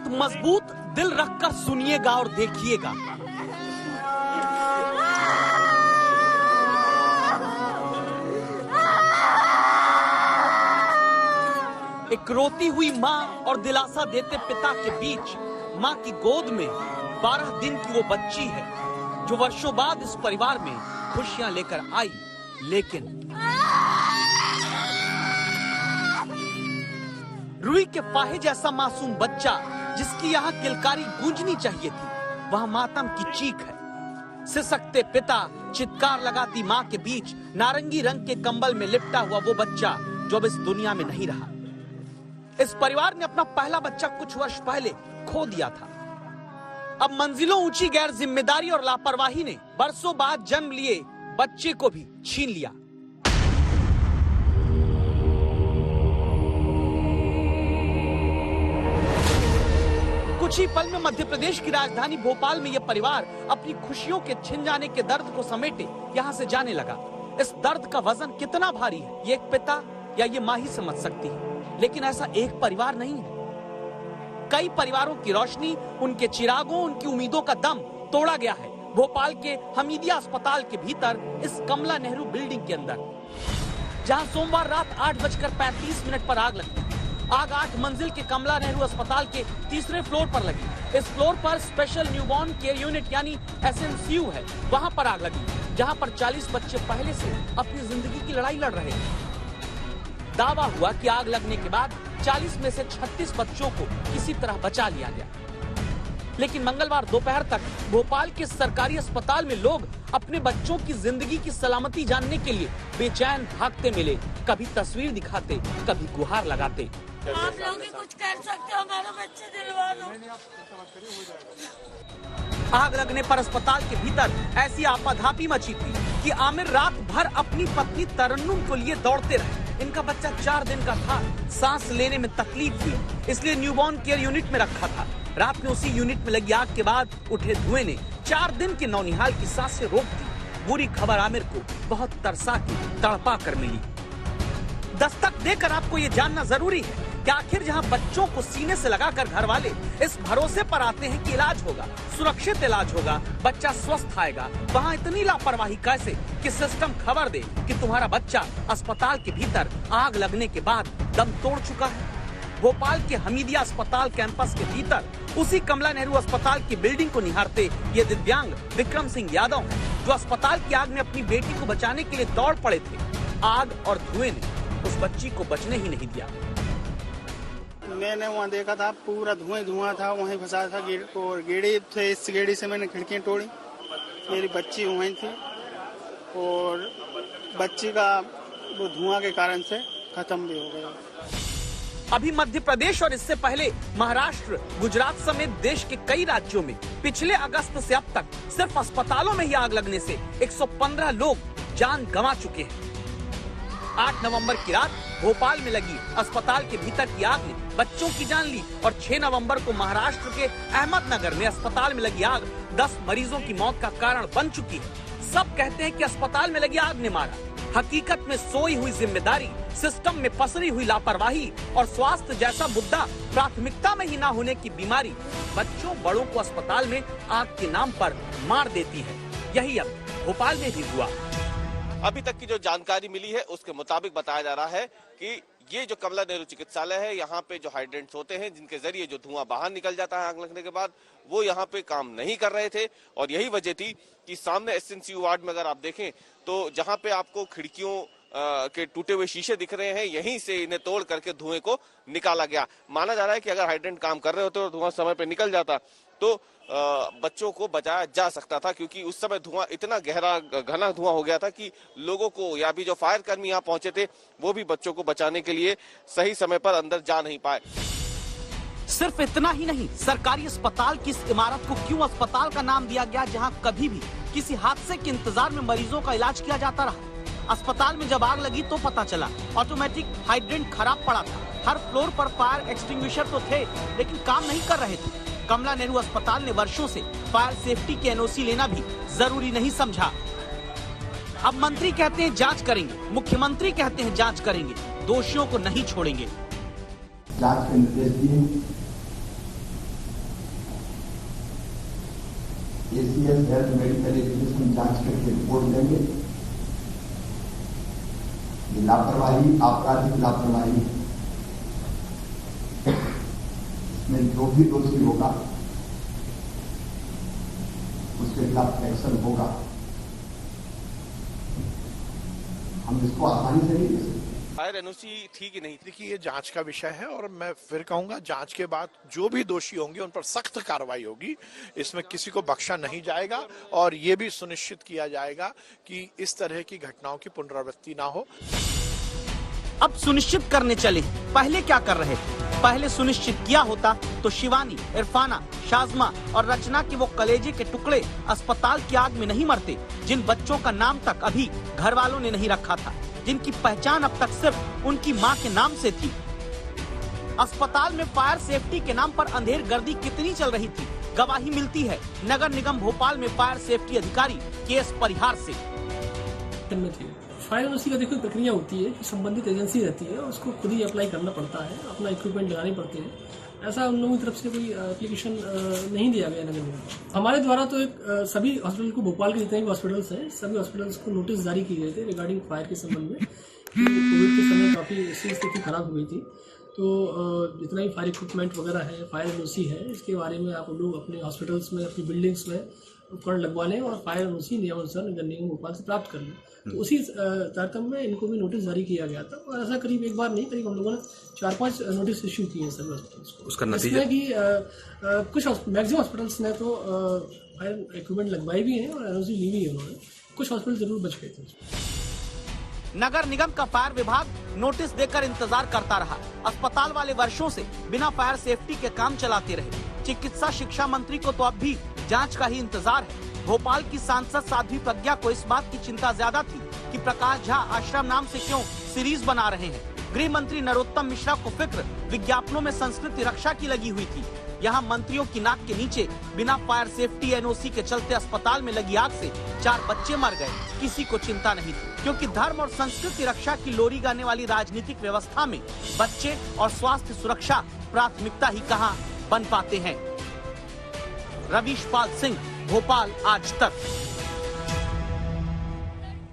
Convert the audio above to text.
बात मजबूत दिल रखकर सुनिएगा और देखिएगा। एक रोती हुई माँ और दिलासा देते पिता के बीच माँ की गोद में 12 दिन की वो बच्ची है जो वर्षों बाद इस परिवार में खुशियां लेकर आई। लेकिन रुई के फाहे जैसा मासूम बच्चा जिसकी यहाँ किलकारी गूंजनी चाहिए थी, वह मातम की चीख है। सिसकते पिता, चित्कार लगाती माँ के बीच नारंगी रंग के कंबल में लिपटा हुआ वो बच्चा जो अब इस दुनिया में नहीं रहा। इस परिवार ने अपना पहला बच्चा कुछ वर्ष पहले खो दिया था। अब मंजिलों ऊंची गैर जिम्मेदारी और लापरवाही ने बरसों बाद जन्म लिए बच्चे को भी छीन लिया। कुछ ही पल में मध्य प्रदेश की राजधानी भोपाल में यह परिवार अपनी खुशियों के छिन जाने के दर्द को समेटे यहाँ से जाने लगा। इस दर्द का वजन कितना भारी है ये एक पिता या ये माँ ही समझ सकती है, लेकिन ऐसा एक परिवार नहीं है। कई परिवारों की रोशनी, उनके चिरागों, उनकी उम्मीदों का दम तोड़ा गया है भोपाल के हमीदिया अस्पताल के भीतर इस कमला नेहरू बिल्डिंग के अंदर, जहां सोमवार रात 8:35 पर आग लगी। आग 8 मंजिल के कमला नेहरू अस्पताल के तीसरे फ्लोर पर लगी। इस फ्लोर पर स्पेशल न्यूबॉर्न केयर यूनिट यानी SNCU है, वहां पर आग लगी जहां पर 40 बच्चे पहले से अपनी जिंदगी की लड़ाई लड़ रहे थे। दावा हुआ कि आग लगने के बाद 40 में से 36 बच्चों को किसी तरह बचा लिया गया, लेकिन मंगलवार दोपहर तक भोपाल के सरकारी अस्पताल में लोग अपने बच्चों की जिंदगी की सलामती जानने के लिए बेचैन भागते मिले, कभी तस्वीर दिखाते, कभी गुहार लगाते। आप लोग ही कुछ कर सकते हो, हमारे बच्चे दिलवा दो। आग लगने पर अस्पताल के भीतर ऐसी आपाधापी मची थी कि आमिर रात भर अपनी पत्नी तरन्नुम को लिए दौड़ते रहे। इनका बच्चा 4 दिन का था, सांस लेने में तकलीफ हुई, इसलिए न्यूबॉर्न केयर यूनिट में रखा था। रात में उसी यूनिट में लगी आग के बाद उठे धुएं ने 4 दिन के नौनिहाल की सांसें रोक दी। बुरी खबर आमिर को बहुत तरसा के तड़पा कर मिली। दस्तक देकर आपको ये जानना जरूरी है कि आखिर जहां बच्चों को सीने से लगाकर घर वाले इस भरोसे पर आते हैं कि इलाज होगा, सुरक्षित इलाज होगा, बच्चा स्वस्थ आएगा, वहां इतनी लापरवाही कैसे कि सिस्टम खबर दे कि तुम्हारा बच्चा अस्पताल के भीतर आग लगने के बाद दम तोड़ चुका है। भोपाल के हमीदिया अस्पताल कैंपस के भीतर उसी कमला नेहरू अस्पताल की बिल्डिंग को निहारते ये दिव्यांग विक्रम सिंह यादव हैं, जो अस्पताल की आग में अपनी बेटी को बचाने के लिए दौड़ पड़े थे। आग और धुएं ने उस बच्ची को बचने ही नहीं दिया। मैंने वहाँ देखा था, पूरा धुआं था, वहीं फंसा था और गेड़ी थे, इस गेड़ी से मैंने खिड़कियाँ तोड़ी, मेरी बच्ची वहीं थी और बच्ची का वो धुआं के कारण से खत्म भी हो गया। अभी मध्य प्रदेश और इससे पहले महाराष्ट्र, गुजरात समेत देश के कई राज्यों में पिछले अगस्त से अब तक सिर्फ अस्पतालों में ही आग लगने से 115 लोग जान गंवा चुके हैं। 8 नवंबर की रात भोपाल में लगी अस्पताल के भीतर की आग ने बच्चों की जान ली और 6 नवंबर को महाराष्ट्र के अहमदनगर में अस्पताल में लगी आग 10 मरीजों की मौत का कारण बन चुकी है। सब कहते हैं कि अस्पताल में लगी आग ने मारा, हकीकत में सोई हुई जिम्मेदारी, सिस्टम में पसरी हुई लापरवाही और स्वास्थ्य जैसा मुद्दा प्राथमिकता में ही ना होने की बीमारी बच्चों बड़ों को अस्पताल में आग के नाम पर मार देती है। यही अब भोपाल में भी हुआ। अभी तक की जो जानकारी मिली है उसके मुताबिक बताया जा रहा है कि ये जो कमला नेहरू चिकित्सालय है, यहाँ पे जो हाइड्रेंट्स होते हैं जिनके जरिए जो धुआं बाहर निकल जाता है आग लगने के बाद, वो यहाँ पे काम नहीं कर रहे थे और यही वजह थी कि सामने SNCU वार्ड में अगर आप देखें तो जहाँ पे आपको खिड़कियों के टूटे हुए शीशे दिख रहे हैं, यहीं से इन्हें तोड़ करके धुएं को निकाला गया। माना जा रहा है कि अगर हाइड्रेंट काम कर रहे होते और धुआं समय पे निकल जाता तो बच्चों को बचाया जा सकता था, क्योंकि उस समय धुआं इतना गहरा घना धुआं हो गया था कि लोगों को या भी जो फायर कर्मी यहाँ पहुंचे थे वो भी बच्चों को बचाने के लिए सही समय पर अंदर जा नहीं पाए। सिर्फ इतना ही नहीं, सरकारी अस्पताल की इस इमारत को क्यों अस्पताल का नाम दिया गया जहां कभी भी किसी हादसे के इंतजार में मरीजों का इलाज किया जाता रहा। अस्पताल में जब आग लगी तो पता चला ऑटोमेटिक हाइड्रेंट खराब पड़ा था। हर फ्लोर पर फायर एक्सटिंग्विशर तो थे लेकिन काम नहीं कर रहे थे। कमला नेहरू अस्पताल ने वर्षों से फायर सेफ्टी के NOC लेना भी जरूरी नहीं समझा। अब मंत्री कहते हैं जांच करेंगे, मुख्यमंत्री कहते हैं जांच करेंगे, दोषियों को नहीं छोड़ेंगे। जांच के निर्देश दिए, ACS हेल्थ मेडिकल एजुकेशन जांच करके रिपोर्ट देंगे। ये लापरवाही, आपराधिक लापरवाही, इसमें जो भी दोषी होगा उसके खिलाफ एक्शन होगा। हम इसको आसानी से नहीं ले सकते। फायर एनओसी थी कि नहीं? देखिए, ये जांच का विषय है और मैं फिर कहूंगा जांच के बाद जो भी दोषी होंगे उन पर सख्त कार्रवाई होगी। इसमें किसी को बख्शा नहीं जाएगा और ये भी सुनिश्चित किया जाएगा कि इस तरह की घटनाओं की पुनरावृत्ति ना हो। अब सुनिश्चित करने चले, पहले क्या कर रहे थे? पहले सुनिश्चित किया होता तो शिवानी, इरफाना, शाज़मा और रचना के वो कलेजे के टुकड़े अस्पताल की आग में नहीं मरते, जिन बच्चों का नाम तक अभी घर वालों ने नहीं रखा था, जिनकी पहचान अब तक सिर्फ उनकी मां के नाम से थी। अस्पताल में फायर सेफ्टी के नाम पर अंधेरगर्दी कितनी चल रही थी, गवाही मिलती है नगर निगम भोपाल में फायर सेफ्टी अधिकारी केएस परिहार से। फायर एनओसी का देखो प्रक्रिया होती है कि संबंधित एजेंसी रहती है, उसको खुद ही अप्लाई करना पड़ता है, अपना इक्विपमेंट लगाने पड़ते हैं। ऐसा उन लोगों की तरफ से कोई एप्लीकेशन नहीं दिया गया नगर निगम। हमारे द्वारा तो एक सभी हॉस्पिटल को, भोपाल के जितने भी हॉस्पिटल्स हैं, सभी हॉस्पिटल्स को नोटिस जारी किए गए थे रिगार्डिंग फायर के संबंध में कि कोविड के समय काफ़ी स्थिति खराब हो गई थी। तो जितना भी फायर इक्विपमेंट वगैरह है, फायर एनओसी है, इसके बारे में आप लोग अपने हॉस्पिटल्स में, अपनी बिल्डिंग्स में उपकरण लगवा लें और फायर एनओसी नियमानुसार नगर निगम भोपाल से प्राप्त कर लें। तो उसी तारतम्य में इनको भी नोटिस जारी किया गया था और ऐसा करीब एक बार नहीं, करीब हम लोगों ने 4-5 नोटिस इश्यू किए हैं सभी हॉस्पिटल्स को। उसका नतीजा कि कुछ मैक्सिमम हॉस्पिटल्स ने तो फायर इक्विपमेंट लगवाई भी है और एनओसी ली भी है उन्होंने। कुछ हॉस्पिटल जरूर बच गए थे। नगर निगम का फायर विभाग नोटिस देकर इंतजार करता रहा। अस्पताल वाले वर्षों से बिना फायर सेफ्टी के काम चलाते रहे। चिकित्सा शिक्षा मंत्री को तो अब भी जांच का ही इंतजार है। भोपाल की सांसद साध्वी प्रज्ञा को इस बात की चिंता ज्यादा थी कि प्रकाश झा आश्रम नाम से क्यों सीरीज बना रहे हैं। गृह मंत्री नरोत्तम मिश्रा को फिक्र विज्ञापनों में संस्कृति रक्षा की लगी हुई थी। यहाँ मंत्रियों की नाक के नीचे बिना फायर सेफ्टी एनओसी के चलते अस्पताल में लगी आग से 4 बच्चे मर गए। किसी को चिंता नहीं थी, क्योंकि धर्म और संस्कृति रक्षा की लोरी गाने वाली राजनीतिक व्यवस्था में बच्चे और स्वास्थ्य सुरक्षा प्राथमिकता ही कहाँ बन पाते हैं। रवीश पाल सिंह, भोपाल आज तक।